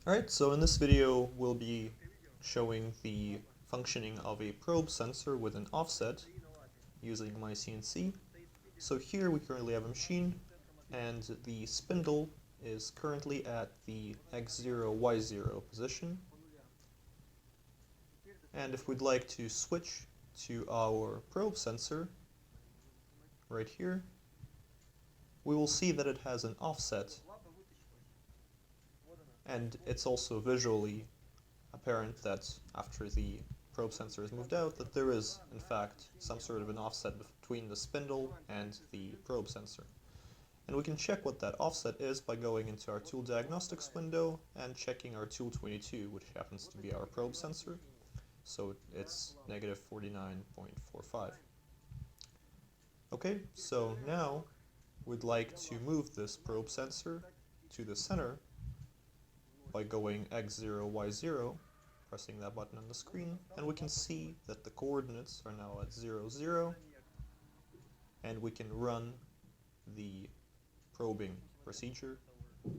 Alright, so in this video we'll be showing the functioning of a probe sensor with an offset using myCNC. So here we currently have a machine and the spindle is currently at the x0, y0 position. And if we'd like to switch to our probe sensor right here, we will see that it has an offset, and it's also visually apparent that after the probe sensor is moved out that there is in fact some sort of an offset between the spindle and the probe sensor. And we can check what that offset is by going into our tool diagnostics window and checking our tool 22, which happens to be our probe sensor. So it's negative 49.45. Okay, so now we'd like to move this probe sensor to the center by going x0, y0, pressing that button on the screen, and we can see that the coordinates are now at 0, 0, and we can run the probing procedure.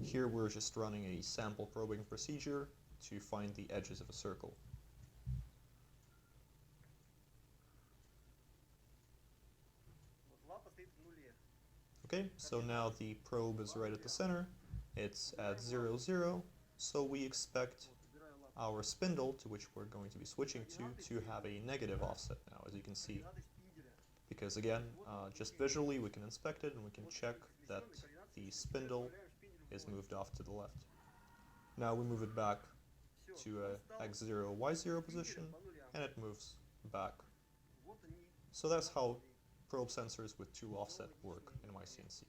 Here we're just running a sample probing procedure to find the edges of a circle. Okay, so now the probe is right at the center, it's at 0, 0, so we expect our spindle, to which we're going to be switching to have a negative offset now, as you can see. Because again, just visually we can inspect it and we can check that the spindle is moved off to the left. Now we move it back to a x0, y0 position, and it moves back. So that's how probe sensors with two offset work in myCNC.